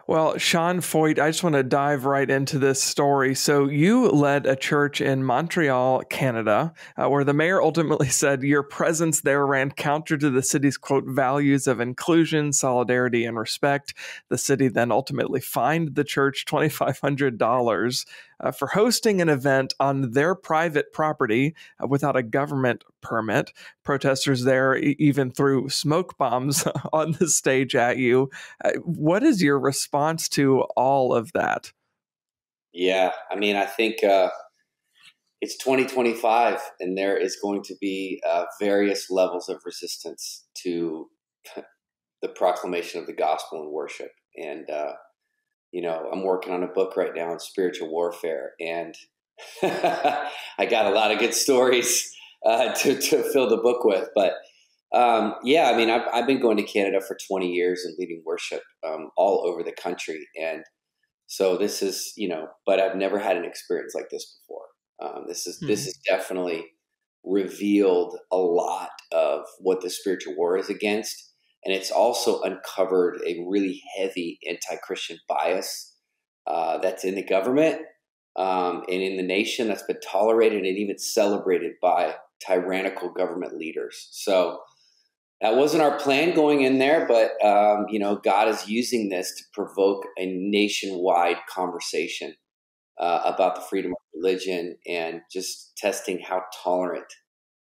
Well, Sean Feucht, I just want to dive right into this story. So you led a church in Montreal, Canada, where the mayor ultimately said your presence there ran counter to the city's, quote, values of inclusion, solidarity, and respect. The city then ultimately fined the church $2,500 for hosting an event on their private property without a government permit. Protesters there even threw smoke bombs on the stage at you. What is your response to all of that? Yeah, I mean, I think it's 2025, and there is going to be various levels of resistance to the proclamation of the gospel and worship. And I'm working on a book right now on spiritual warfare, and I got a lot of good stories to fill the book with. But yeah, I mean, I've been going to Canada for 20 years and leading worship all over the country, and so this is, but I've never had an experience like this before. This is definitely revealed a lot of what the spiritual war is against, and it's also uncovered a really heavy anti-Christian bias that's in the government and in the nation that's been tolerated and even celebrated by tyrannical government leaders. So that wasn't our plan going in there, but God is using this to provoke a nationwide conversation about the freedom of religion and just testing how tolerant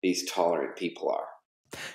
these tolerant people are.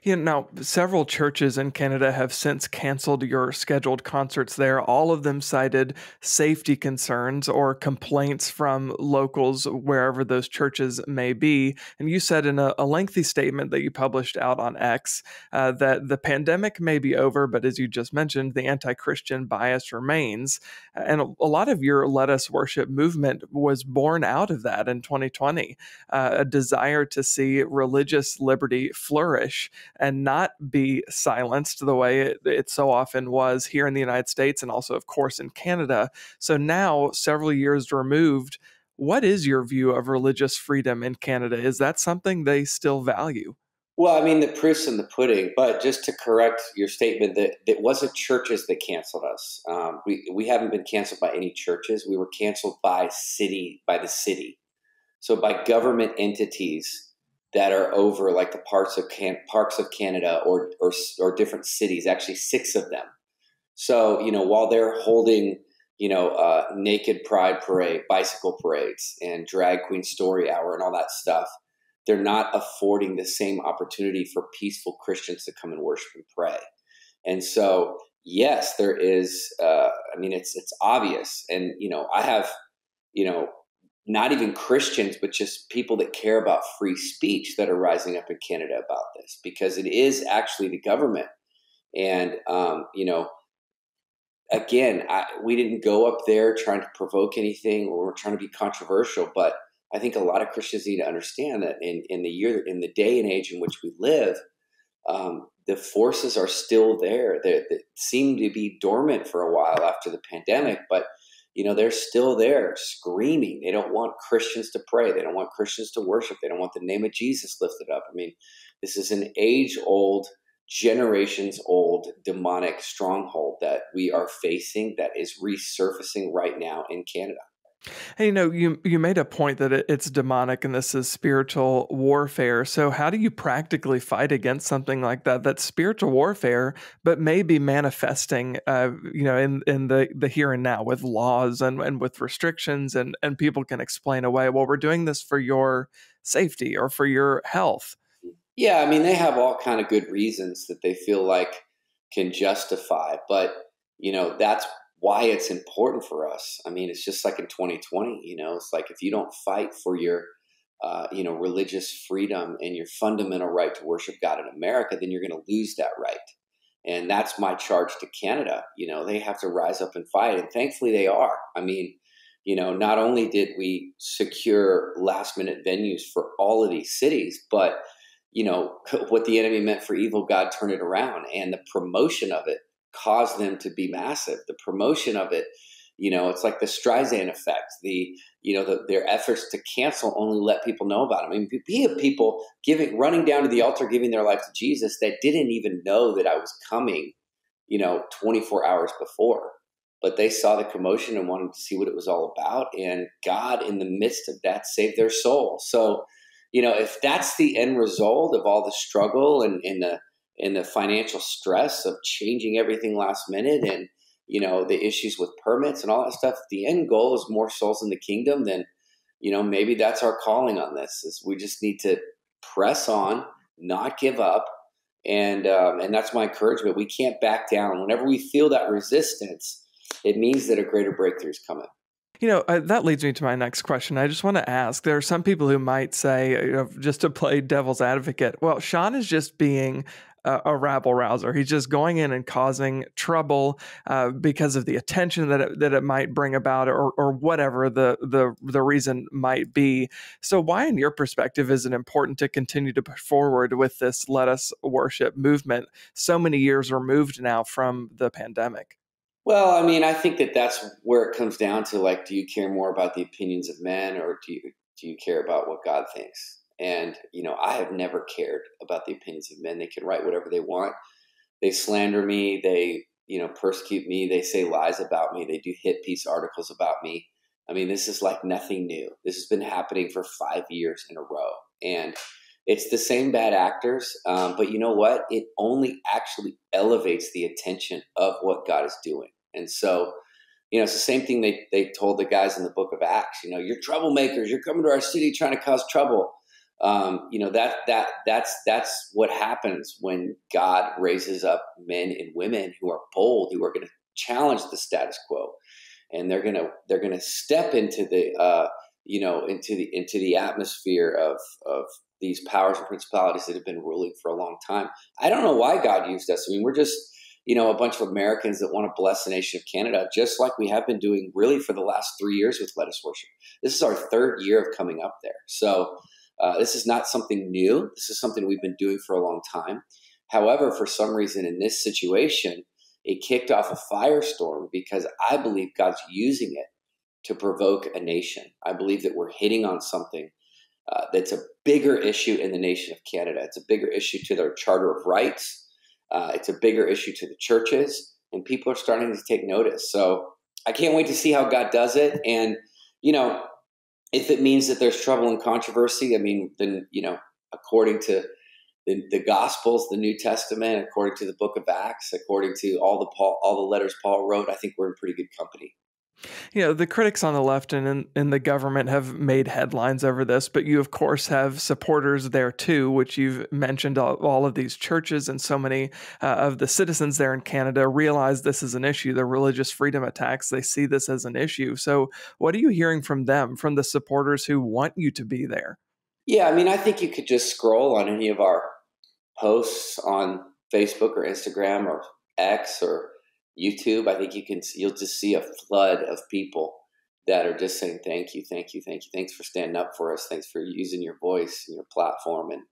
Now, several churches in Canada have since canceled your scheduled concerts there. All of them cited safety concerns or complaints from locals wherever those churches may be. And you said in a lengthy statement that you published out on X that the pandemic may be over, but as you just mentioned, the anti-Christian bias remains. And a lot of your Let Us Worship movement was born out of that in 2020, a desire to see religious liberty flourish and not be silenced the way it so often was here in the United States and also, of course, in Canada. So now, several years removed, what is your view of religious freedom in Canada? Is that something they still value? Well, I mean, the proof's in the pudding, but just to correct your statement that it wasn't churches that canceled us. We haven't been canceled by any churches. We were canceled by the city. So by government entities that are over like the parks of Canada or different cities, actually 6 of them. So, while they're holding, naked pride parade, bicycle parades and drag queen story hour and all that stuff, they're not affording the same opportunity for peaceful Christians to come and worship and pray. And so, yes, there is, it's obvious. And, I have, not even Christians, but just people that care about free speech that are rising up in Canada about this, because it is actually the government. And, again, we didn't go up there trying to provoke anything or trying to be controversial, but I think a lot of Christians need to understand that in the day and age in which we live, the forces are still there. They seem to be dormant for a while after the pandemic, but they're still there screaming. They don't want Christians to pray. They don't want Christians to worship. They don't want the name of Jesus lifted up. I mean, this is an age-old, generations-old demonic stronghold that we are facing that is resurfacing right now in Canada. Hey, you made a point that it's demonic and this is spiritual warfare. So how do you practically fight against something like that? That's spiritual warfare, but maybe manifesting, in the here and now with laws and with restrictions, and people can explain away, well, we're doing this for your safety or for your health. Yeah, I mean, they have all kind of good reasons that they feel like can justify, but that's why it's important for us. I mean, it's just like in 2020, it's like if you don't fight for your, religious freedom and your fundamental right to worship God in America, then you're going to lose that right. And that's my charge to Canada. They have to rise up and fight. And thankfully they are. I mean, not only did we secure last minute venues for all of these cities, but, what the enemy meant for evil, God turned it around, and the promotion of it caused them to be massive. The promotion of it, it's like the Streisand effect. Their efforts to cancel only let people know about it. I mean, we have people running down to the altar, giving their life to Jesus that didn't even know that I was coming, 24 hours before. but they saw the commotion and wanted to see what it was all about. And God, in the midst of that, saved their soul. So, if that's the end result of all the struggle and the financial stress of changing everything last minute, and the issues with permits and all that stuff, the end goal is more souls in the kingdom, then maybe that's our calling on this. Is we just need to press on, not give up, and that's my encouragement. We can't back down. Whenever we feel that resistance, it means that a greater breakthrough is coming. That leads me to my next question. I just want to ask, there are some people who might say, just to play devil's advocate, well, Sean is just being a rabble rouser. He's just going in and causing trouble because of the attention that it might bring about, or whatever the reason might be. So why, in your perspective, is it important to continue to push forward with this Let Us Worship movement so many years removed now from the pandemic? Well, I mean, I think that's where it comes down to, like, do you care more about the opinions of men, or do you care about what God thinks? And, I have never cared about the opinions of men. They can write whatever they want. They slander me. They, persecute me. They say lies about me. They do hit piece articles about me. I mean, this is like nothing new. This has been happening for 5 years in a row. And it's the same bad actors. But you know what? It only actually elevates the attention of what God is doing. And so, it's the same thing they told the guys in the book of Acts. You're troublemakers. You're coming to our city trying to cause trouble. That's what happens when God raises up men and women who are bold, who are going to challenge the status quo, and they're gonna step into the into the atmosphere of these powers and principalities that have been ruling for a long time. I don't know why God used us. I mean, we're just a bunch of Americans that want to bless the nation of Canada, just like we have been doing really for the last 3 years with Let Us Worship. This is our 3rd year of coming up there. So this is not something new. This is something we've been doing for a long time. However, for some reason in this situation, it kicked off a firestorm because I believe God's using it to provoke a nation. I believe that we're hitting on something that's a bigger issue in the nation of Canada. It's a bigger issue to their Charter of Rights. It's a bigger issue to the churches, and people are starting to take notice. So I can't wait to see how God does it. And, if it means that there's trouble and controversy, I mean, then, according to the Gospels, the New Testament, according to the book of Acts, according to all the letters Paul wrote, I think we're in pretty good company. The critics on the left and in the government have made headlines over this, but you, of course, have supporters there too, which you've mentioned. All of these churches and so many of the citizens there in Canada realize this is an issue. The religious freedom attacks, they see this as an issue. So what are you hearing from them, from the supporters who want you to be there? Yeah, I mean, I think you could just scroll on any of our posts on Facebook or Instagram or X or YouTube. I think you'll just see a flood of people that are just saying, thank you, thank you, thank you. Thanks for standing up for us. Thanks for using your voice and your platform. And,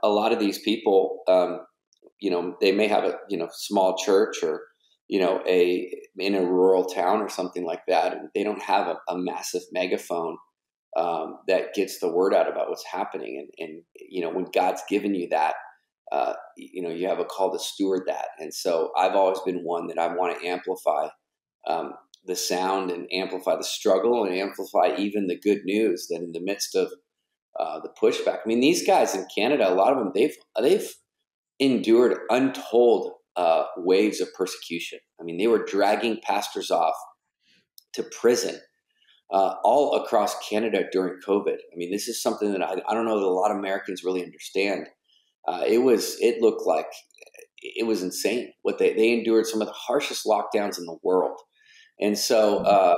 a lot of these people, they may have a, small church or, in a rural town or something like that. And they don't have a massive megaphone that gets the word out about what's happening. And when God's given you that, you have a call to steward that. And so I've always been one that I want to amplify the sound and amplify the struggle and amplify even the good news that in the midst of the pushback. I mean, these guys in Canada, a lot of them, they've endured untold waves of persecution. I mean, they were dragging pastors off to prison all across Canada during COVID. I mean, this is something that I don't know that a lot of Americans really understand. It looked like it was insane what they endured, some of the harshest lockdowns in the world. And so,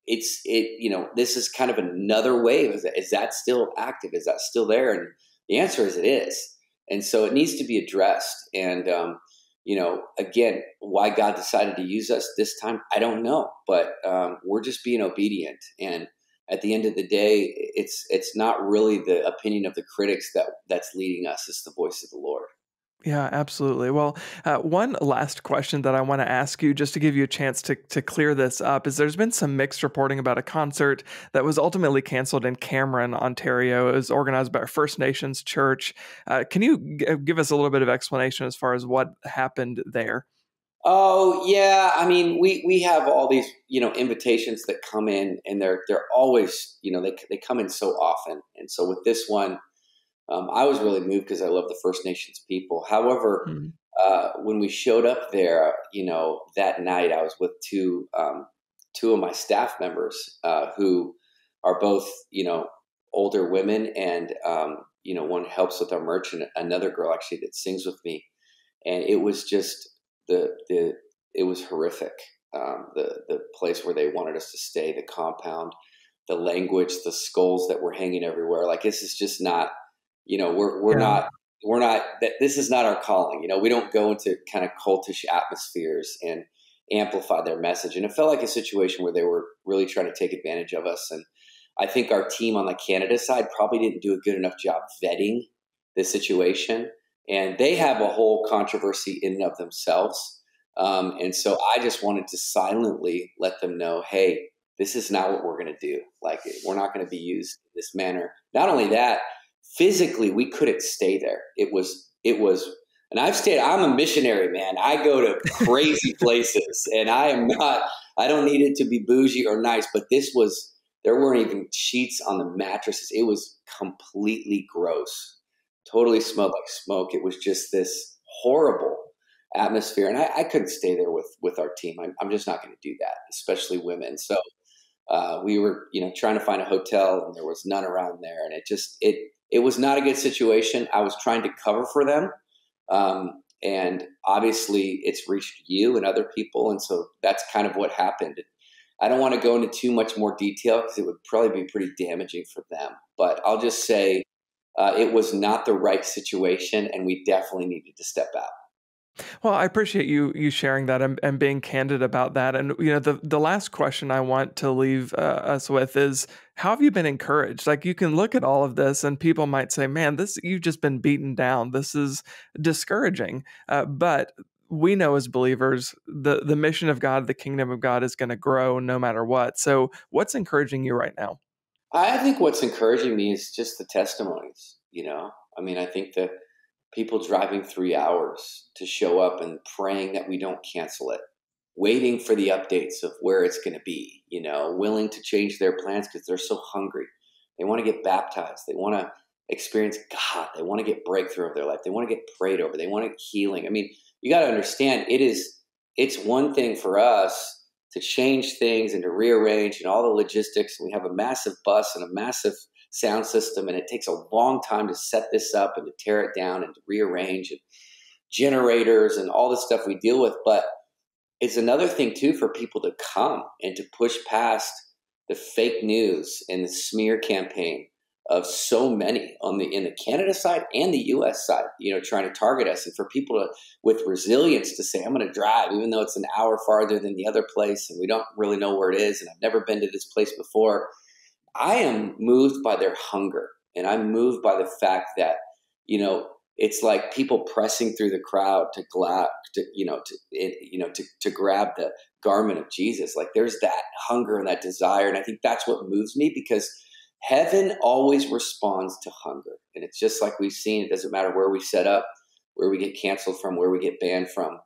this is kind of another wave. Is that still active? Is that still there? And the answer is it is. And so it needs to be addressed. And, again, why God decided to use us this time, I don't know, but we're just being obedient. And at the end of the day, it's not really the opinion of the critics that's leading us. It's the voice of the Lord. Yeah, absolutely. Well, one last question that I want to ask you, just to give you a chance to clear this up, is there's been some mixed reporting about a concert that was ultimately canceled in Cameron, Ontario. It was organized by a First Nations church. Can you give us a little bit of explanation as far as what happened there? Oh yeah, I mean we have all these invitations that come in, and they're always they come in so often, and so with this one, I was really moved because I love the First Nations people. However, Mm. when we showed up there, that night I was with two of my staff members who are both older women, and one helps with our merch, and another girl actually that sings with me, and it was just the it was horrific. The place where they wanted us to stay, the compound, the language, the skulls that were hanging everywhere. Like this is just not, Yeah. we're not that this is not our calling. We don't go into kind of cultish atmospheres and amplify their message. And it felt like a situation where they were really trying to take advantage of us. And I think our team on the Canada side probably didn't do a good enough job vetting the situation, and they have a whole controversy in and of themselves. And so I just wanted to silently let them know, hey, this is not what we're going to do. Like, we're not going to be used in this manner. Not only that, physically, we couldn't stay there. And I'm a missionary, man. I go to crazy places, and I don't need it to be bougie or nice, but there weren't even sheets on the mattresses. It was completely gross, totally smelled like smoke. It was just this horrible atmosphere. And I couldn't stay there with our team. I'm just not going to do that, especially women. So we were, trying to find a hotel, and there was none around there. And it was not a good situation. I was trying to cover for them. And obviously it's reached you and other people. And so that's kind of what happened. I don't want to go into too much more detail because it would probably be pretty damaging for them. But I'll just say it was not the right situation, and we definitely needed to step out. Well, I appreciate you sharing that and being candid about that. And the last question I want to leave us with is, how have you been encouraged? Like, you can look at all of this, and people might say, "Man, this you've just been beaten down. This is discouraging." But we know as believers, the mission of God, the kingdom of God, is going to grow no matter what. So, what's encouraging you right now? I think what's encouraging me is just the testimonies. I mean, I think that people driving 3 hours to show up and praying that we don't cancel it, waiting for the updates of where it's going to be, willing to change their plans because they're so hungry. They want to get baptized. They want to experience God. They want to get breakthrough of their life. They want to get prayed over. They want healing. I mean, you got to understand, it's one thing for us to change things and to rearrange and all the logistics. We have a massive bus and a massive sound system, and it takes a long time to set this up and to tear it down and to rearrange, and generators and all the stuff we deal with. But it's another thing too for people to come and to push past the fake news and the smear campaign of so many in the Canada side and the US side, trying to target us, and for people with resilience to say, I'm going to drive, even though it's an hour farther than the other place and we don't really know where it is, and I've never been to this place before. I am moved by their hunger, and I'm moved by the fact that, it's like people pressing through the crowd to grab the garment of Jesus. Like, there's that hunger and that desire. And I think that's what moves me, because heaven always responds to hunger. And it's just like we've seen, it doesn't matter where we set up, where we get canceled from, where we get banned from.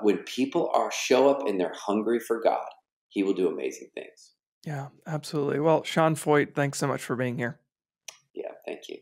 When people show up and they're hungry for God, he will do amazing things. Yeah, absolutely. Well, Sean Feucht, thanks so much for being here. Yeah, thank you.